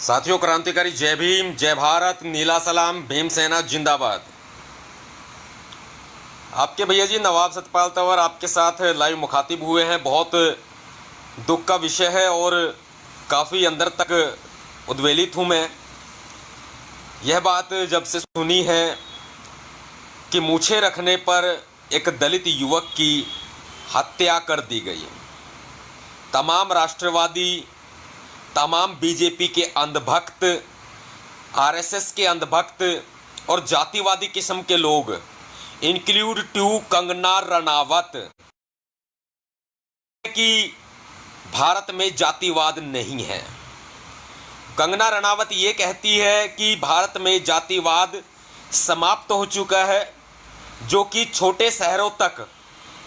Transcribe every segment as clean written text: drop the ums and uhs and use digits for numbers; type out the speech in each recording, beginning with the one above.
साथियों, क्रांतिकारी जय भीम, जय भारत, नीला सलाम, भीमसेना जिंदाबाद। आपके भैया जी नवाब सतपाल तंवर आपके साथ लाइव मुखातिब हुए हैं। बहुत दुख का विषय है और काफ़ी अंदर तक उद्वेलित हूँ मैं। यह बात जब से सुनी है कि मूछें रखने पर एक दलित युवक की हत्या कर दी गई। तमाम राष्ट्रवादी, तमाम बीजेपी के अंधभक्त, आरएसएस के अंधभक्त और जातिवादी किस्म के लोग, इंक्लूड टू कंगना रनावत, कि भारत में जातिवाद नहीं है। कंगना रनावत ये कहती है कि भारत में जातिवाद समाप्त हो चुका है, जो कि छोटे शहरों तक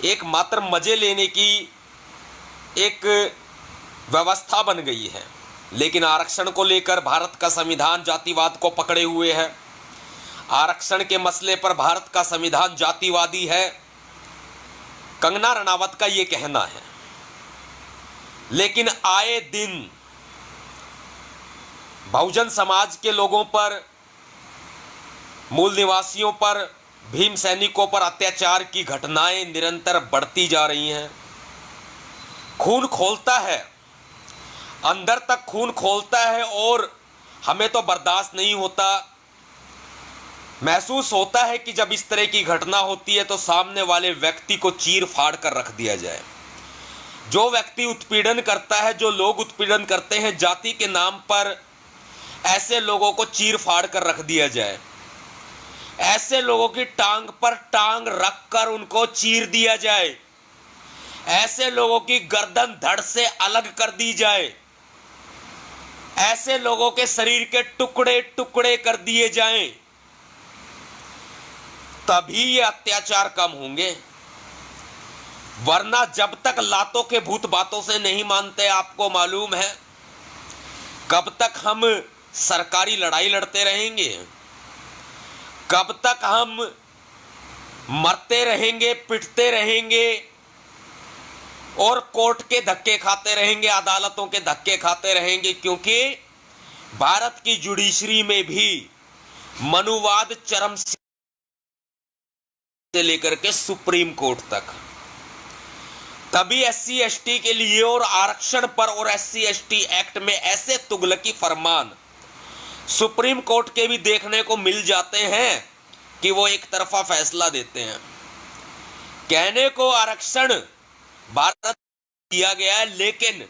एकमात्र मजे लेने की एक व्यवस्था बन गई है। लेकिन आरक्षण को लेकर भारत का संविधान जातिवाद को पकड़े हुए है। आरक्षण के मसले पर भारत का संविधान जातिवादी है, कंगना रनावत का यह कहना है। लेकिन आए दिन बहुजन समाज के लोगों पर, मूल निवासियों पर, भीम सैनिकों पर अत्याचार की घटनाएं निरंतर बढ़ती जा रही हैं। खून खोलता है, अंदर तक खून खोलता है और हमें तो बर्दाश्त नहीं होता। महसूस होता है कि जब इस तरह की घटना होती है तो सामने वाले व्यक्ति को चीर फाड़ कर रख दिया जाए। जो व्यक्ति उत्पीड़न करता है, जो लोग उत्पीड़न करते हैं जाति के नाम पर, ऐसे लोगों को चीर फाड़ कर रख दिया जाए। ऐसे लोगों की टांग पर टांग रखकर उनको चीर दिया जाए। ऐसे लोगों की गर्दन धड़ से अलग कर दी जाए। ऐसे लोगों के शरीर के टुकड़े टुकड़े कर दिए जाएं, तभी ये अत्याचार कम होंगे। वरना जब तक लातों के भूत बातों से नहीं मानते, आपको मालूम है कब तक हम सरकारी लड़ाई लड़ते रहेंगे, कब तक हम मरते रहेंगे, पिटते रहेंगे और कोर्ट के धक्के खाते रहेंगे, अदालतों के धक्के खाते रहेंगे। क्योंकि भारत की जुडिशरी में भी मनुवाद चरम से लेकर के सुप्रीम कोर्ट तक, तभी एससी एसटी के लिए और आरक्षण पर और एससी एसटी एक्ट में ऐसे तुगलकी फरमान सुप्रीम कोर्ट के भी देखने को मिल जाते हैं कि वो एक तरफा फैसला देते हैं। कहने को आरक्षण भारत दिया गया है, लेकिन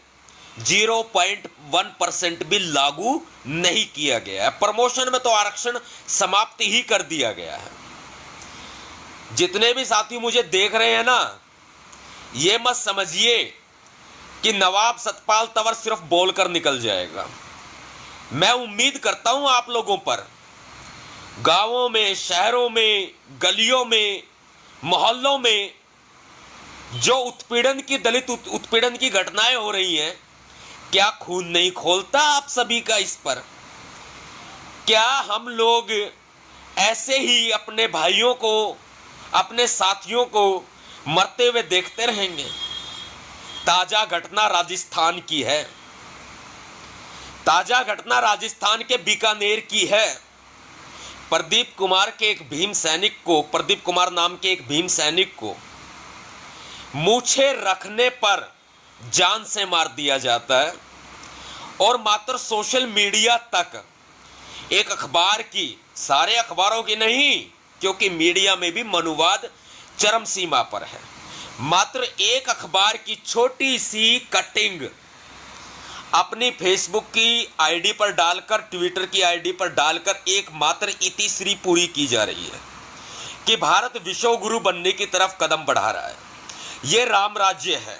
0.1% भी लागू नहीं किया गया है। प्रमोशन में तो आरक्षण समाप्त ही कर दिया गया है। जितने भी साथी मुझे देख रहे हैं ना, ये मत समझिए कि नवाब सतपाल तंवर सिर्फ बोलकर निकल जाएगा। मैं उम्मीद करता हूं आप लोगों पर, गांवों में, शहरों में, गलियों में, मोहल्लों में जो उत्पीड़न की, दलित उत्पीड़न की घटनाएं हो रही हैं, क्या खून नहीं खोलता आप सभी का इस पर? क्या हम लोग ऐसे ही अपने भाइयों को, अपने साथियों को मरते हुए देखते रहेंगे? ताजा घटना राजस्थान की है। ताजा घटना राजस्थान के बीकानेर की है। प्रदीप कुमार के एक भीम सैनिक को, प्रदीप कुमार नाम के एक भीम सैनिक को मूछें रखने पर जान से मार दिया जाता है। और मात्र सोशल मीडिया तक एक अखबार की, सारे अखबारों की नहीं, क्योंकि मीडिया में भी मनुवाद चरम सीमा पर है, मात्र एक अखबार की छोटी सी कटिंग अपनी फेसबुक की आईडी पर डालकर, ट्विटर की आईडी पर डालकर एक मात्र इतिश्री पूरी की जा रही है कि भारत विश्व गुरु बनने की तरफ कदम बढ़ा रहा है। यह राम राज्य है।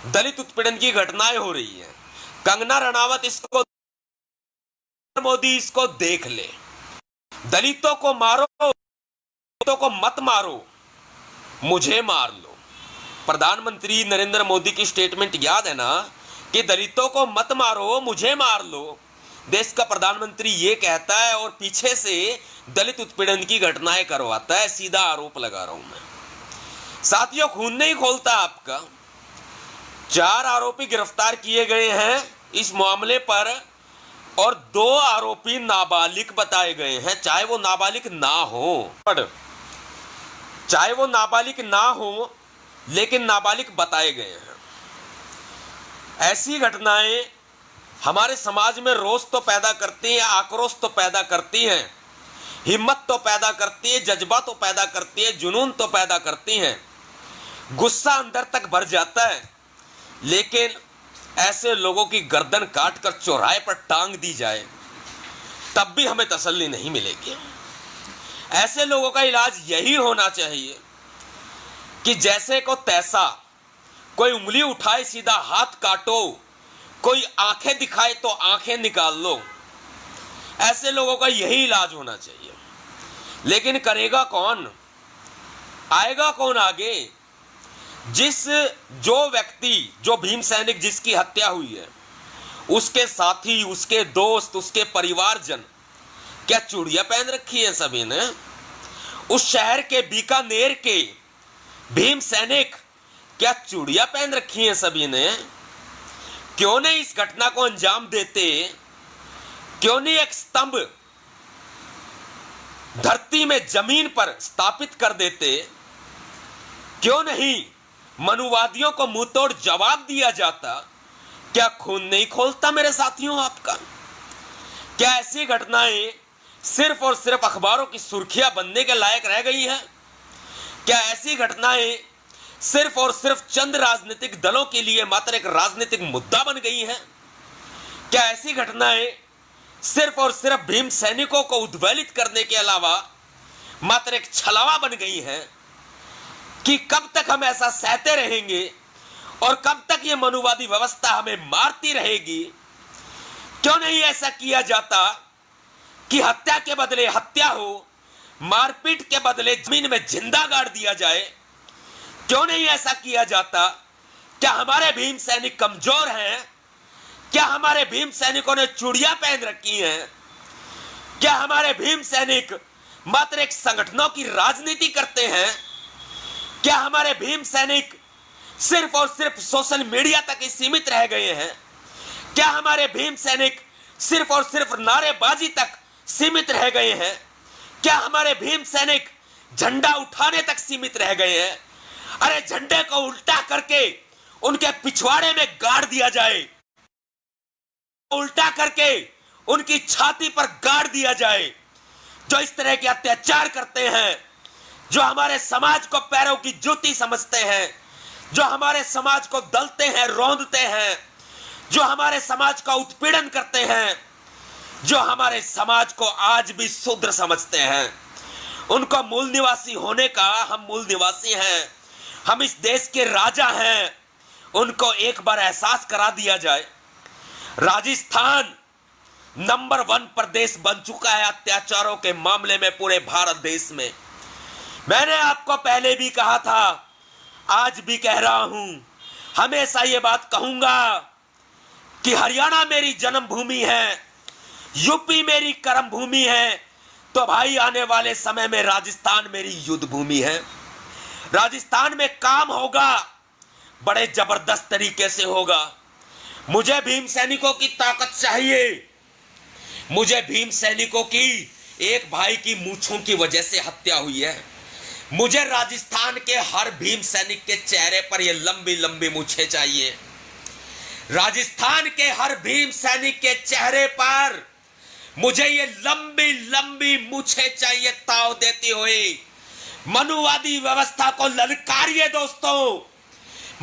दलित उत्पीड़न की घटनाएं हो रही है। कंगना रनावत इसको, मोदी इसको देख ले। दलितों को मारो, दलितों को मत मारो, मुझे मार लो। प्रधानमंत्री नरेंद्र मोदी की स्टेटमेंट याद है ना कि दलितों को मत मारो, मुझे मार लो। देश का प्रधानमंत्री ये कहता है और पीछे से दलित उत्पीड़न की घटनाएं करवाता है। सीधा आरोप लगा रहा हूं मैं। साथियों, खून नहीं खोलता आपका। 4 आरोपी गिरफ्तार किए गए हैं इस मामले पर और 2 आरोपी नाबालिग बताए गए हैं, चाहे वो नाबालिग ना हो, लेकिन नाबालिग बताए गए हैं। ऐसी घटनाएं हमारे समाज में रोष तो पैदा करती हैं, आक्रोश तो पैदा करती हैं, हिम्मत तो पैदा करती है, जज्बा तो पैदा करती है, जुनून तो पैदा करती हैं, गुस्सा अंदर तक भर जाता है। लेकिन ऐसे लोगों की गर्दन काटकर चौराहे पर टांग दी जाए तब भी हमें तसल्ली नहीं मिलेगी। ऐसे लोगों का इलाज यही होना चाहिए कि जैसे को तैसा, कोई उंगली उठाए सीधा हाथ काटो, कोई आंखें दिखाए तो आंखें निकाल लो। ऐसे लोगों का यही इलाज होना चाहिए। लेकिन करेगा कौन, आएगा कौन आगे? जो व्यक्ति, जो भीम सैनिक जिसकी हत्या हुई है, उसके साथी, उसके दोस्त, उसके परिवारजन, क्या चूड़ियां पहन रखी है सभी ने? उस शहर के बीकानेर के भीम सैनिक क्या चूड़ियां पहन रखी हैं सभी ने? क्यों नहीं इस घटना को अंजाम देते? क्यों नहीं एक स्तंभ धरती में, जमीन पर स्थापित कर देते? क्यों नहीं मनुवादियों को मुंहतोड़ जवाब दिया जाता? क्या खून नहीं खोलता मेरे साथियों आपका? क्या ऐसी घटनाएं सिर्फ और सिर्फ अखबारों की सुर्खियां बनने के लायक रह गई हैं? क्या ऐसी घटनाएं सिर्फ और सिर्फ चंद राजनीतिक दलों के लिए मात्र एक राजनीतिक मुद्दा बन गई हैं? क्या ऐसी घटनाएं सिर्फ और सिर्फ भीम सैनिकों को उद्वेलित करने के अलावा मात्र एक छलावा बन गई हैं कि कब तक हम ऐसा सहते रहेंगे और कब तक ये मनुवादी व्यवस्था हमें मारती रहेगी? क्यों नहीं ऐसा किया जाता कि हत्या के बदले हत्या हो, मारपीट के बदले जमीन में जिंदा गाड़ दिया जाए? क्यों नहीं ऐसा किया जाता? क्या हमारे भीम सैनिक कमजोर हैं? क्या हमारे भीम सैनिकों ने चूड़ियां पहन रखी हैं? क्या हमारे भीम सैनिक मात्र एक संगठनों की राजनीति करते हैं? क्या हमारे भीम सैनिक सिर्फ और सिर्फ सोशल मीडिया तक ही सीमित रह गए हैं? क्या हमारे भीम सैनिक सिर्फ और सिर्फ नारेबाजी तक सीमित रह गए हैं? क्या हमारे भीम सैनिक झंडा उठाने तक सीमित रह गए हैं? अरे झंडे को उल्टा करके उनके पिछवाड़े में गाड़ दिया जाए, उल्टा करके उनकी छाती पर गाड़ दिया जाए। जो इस तरह के अत्याचार करते हैं, जो हमारे समाज को पैरों की जूती समझते हैं, जो हमारे समाज को दलते हैं, रौंदते हैं, जो हमारे समाज का उत्पीड़न करते हैं, जो हमारे समाज को आज भी शूद्र समझते हैं, उनको मूल निवासी होने का, हम मूल निवासी हैं, हम इस देश के राजा हैं, उनको एक बार एहसास करा दिया जाए। राजस्थान नंबर 1 प्रदेश बन चुका है अत्याचारों के मामले में पूरे भारत देश में। मैंने आपको पहले भी कहा था, आज भी कह रहा हूं, हमेशा ये बात कहूंगा कि हरियाणा मेरी जन्मभूमि है, यूपी मेरी कर्म भूमि है, तो भाई आने वाले समय में राजस्थान मेरी युद्ध भूमि है। राजस्थान में काम होगा, बड़े जबरदस्त तरीके से होगा। मुझे भीम सैनिकों की ताकत चाहिए। मुझे भीम सैनिकों की, एक भाई की मूंछों की वजह से हत्या हुई है, मुझे राजस्थान के हर भीम सैनिक के चेहरे पर ये लंबी लंबी मूंछें चाहिए। राजस्थान के हर भीम सैनिक के चेहरे पर मुझे ये लंबी लंबी मूंछें चाहिए, ताव देती हुई। मनुवादी व्यवस्था को ललकारिए दोस्तों,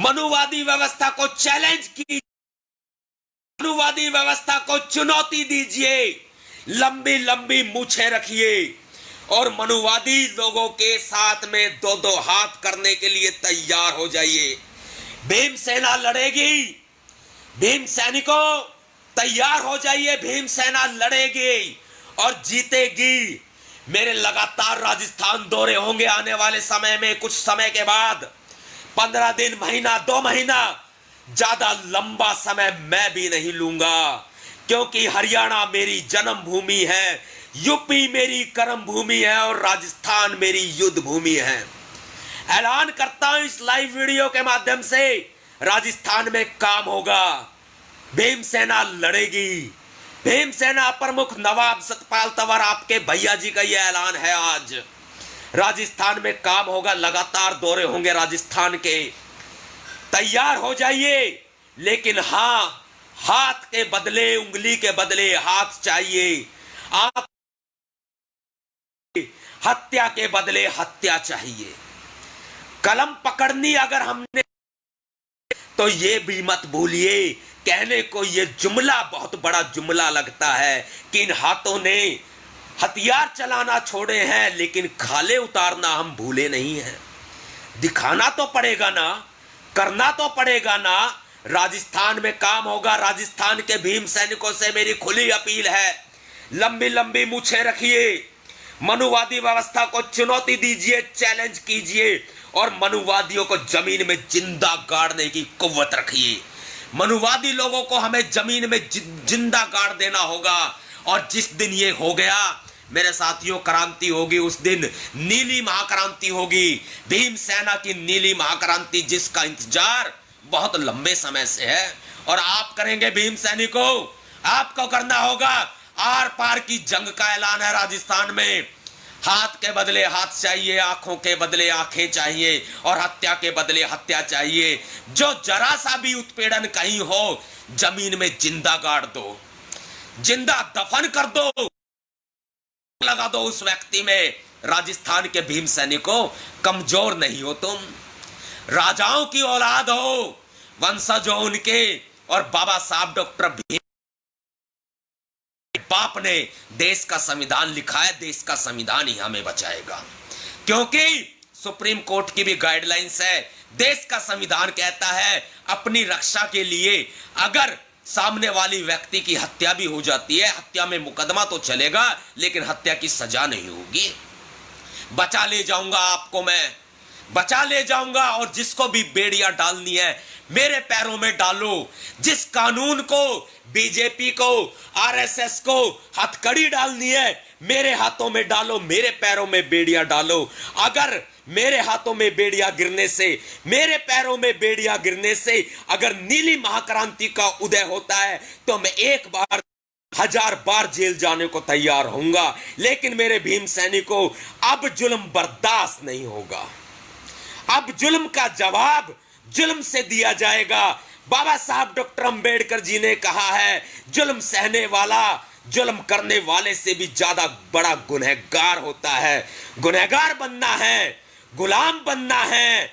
मनुवादी व्यवस्था को चैलेंज कीजिए, मनुवादी व्यवस्था को चुनौती दीजिए, लंबी लंबी मूंछें रखिए और मनुवादी लोगों के साथ में 2-2 हाथ करने के लिए तैयार हो जाइए। भीम सेना लड़ेगी, भीम सैनिकों तैयार हो जाइए, भीम सेना लड़ेगी और जीतेगी। मेरे लगातार राजस्थान दौरे होंगे आने वाले समय में, कुछ समय के बाद, 15 दिन, महीना, 2 महीना, ज्यादा लंबा समय मैं भी नहीं लूंगा, क्योंकि हरियाणा मेरी जन्मभूमि है, यूपी मेरी कर्म भूमि है और राजस्थान मेरी युद्ध भूमि है। ऐलान करता हूं इस लाइव वीडियो के माध्यम से, राजस्थान में काम होगा, भीम सेना लड़ेगी, भीमसेना प्रमुख नवाब सतपाल तंवर, आपके भैया जी का यह ऐलान है। आज राजस्थान में काम होगा, लगातार दौरे होंगे राजस्थान के, तैयार हो जाइए। लेकिन हां, हाथ के बदले उंगली के बदले हाथ चाहिए, आप हत्या के बदले हत्या चाहिए। कलम पकड़नी अगर हमने तो ये भी मत भूलिए, कहने को ये जुमला बहुत बड़ा जुमला लगता है कि इन हाथों ने हथियार चलाना छोड़े हैं, लेकिन खाले उतारना हम भूले नहीं हैं। दिखाना तो पड़ेगा ना, करना तो पड़ेगा ना। राजस्थान में काम होगा। राजस्थान के भीम सैनिकों से मेरी खुली अपील है, लंबी लंबी मूछें रखिए, मनुवादी व्यवस्था को चुनौती दीजिए, चैलेंज कीजिए और मनुवादियों को जमीन में जिंदा गाड़ने की कुव्वत रखिए। मनुवादी लोगों को हमें जमीन में जिंदा गाड़ देना होगा। और जिस दिन ये हो गया मेरे साथियों, क्रांति होगी, उस दिन नीली महाक्रांति होगी, भीम सेना की नीली महाक्रांति, जिसका इंतजार बहुत लंबे समय से है। और आप करेंगे भीम सैनिकों, आपको करना होगा। आर पार की जंग का ऐलान है राजस्थान में। हाथ के बदले हाथ चाहिए, आंखों के बदले आंखें चाहिए और हत्या के बदले हत्या चाहिए। जो जरा सा भी उत्पीड़न कहीं हो, जमीन में जिंदा गाड़ दो, जिंदा दफन कर दो, लगा दो उस व्यक्ति में। राजस्थान के भीम सैनिकों, कमजोर नहीं हो तुम, राजाओं की औलाद हो, वंशज हो उनके। और बाबा साहब डॉक्टर भीम बाप ने देश का संविधान लिखा है, देश का संविधान ही हमें बचाएगा, क्योंकि सुप्रीम कोर्ट की भी गाइडलाइंस है। देश का संविधान कहता है अपनी रक्षा के लिए अगर सामने वाली व्यक्ति की हत्या भी हो जाती है, हत्या में मुकदमा तो चलेगा लेकिन हत्या की सजा नहीं होगी। बचा ले जाऊंगा आपको मैं, बचा ले जाऊंगा। और जिसको भी बेड़ियां डालनी है मेरे पैरों में डालो। जिस कानून को, बीजेपी को, आरएसएस को हथकड़ी डालनी है मेरे हाथों में डालो, मेरे पैरों में बेड़ियां डालो। अगर मेरे हाथों में बेड़ियां गिरने से, मेरे पैरों में बेड़ियां गिरने से अगर नीली महाक्रांति का उदय होता है तो मैं एक बार 1000 बार जेल जाने को तैयार होऊंगा। लेकिन मेरे भीम सैनिकों, अब जुल्म बर्दाश्त नहीं होगा। अब जुल्म का जवाब जुल्म से दिया जाएगा। बाबा साहब डॉक्टर अंबेडकर जी ने कहा है, जुल्म सहने वाला जुल्म करने वाले से भी ज्यादा बड़ा गुनहगार होता है। गुनहगार बनना है, गुलाम बनना है,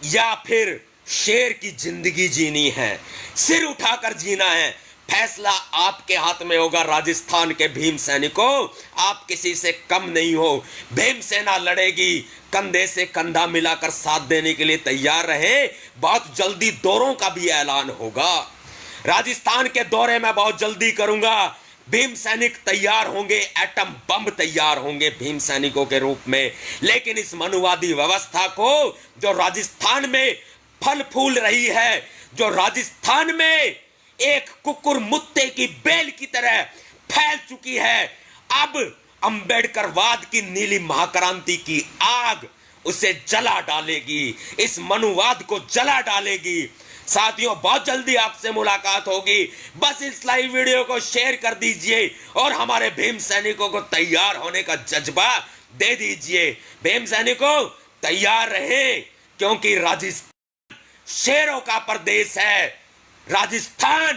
या फिर शेर की जिंदगी जीनी है, सिर उठाकर जीना है। फैसला आपके हाथ में होगा। राजस्थान के भीम सैनिकों, आप किसी से कम नहीं हो। भीम सेना लड़ेगी, कंधे से कंधा मिलाकर साथ देने के लिए तैयार रहे। बहुत जल्दी दौरों का भी ऐलान होगा। राजस्थान के दौरे में बहुत जल्दी करूंगा। भीम सैनिक तैयार होंगे, एटम बम तैयार होंगे भीम सैनिकों के रूप में। लेकिन इस मनुवादी व्यवस्था को जो राजस्थान में फल फूल रही है, जो राजस्थान में एक कुकुर मुत्ते की बेल की तरह फैल चुकी है, अब अंबेडकरवाद की नीली महाक्रांति की आग उसे जला डालेगी, इस मनुवाद को जला डालेगी। साथियों, बहुत जल्दी आपसे मुलाकात होगी। बस इस लाइव वीडियो को शेयर कर दीजिए और हमारे भीम सैनिकों को तैयार होने का जज्बा दे दीजिए। भीम सैनिकों, तैयार रहें, क्योंकि राजस्थान शेरों का प्रदेश है। राजस्थान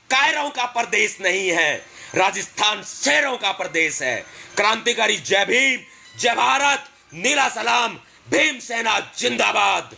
कायरों का प्रदेश नहीं है, राजस्थान शेरों का प्रदेश है। क्रांतिकारी जय भीम, जय भारत, नीला सलाम, भीम सेना जिंदाबाद।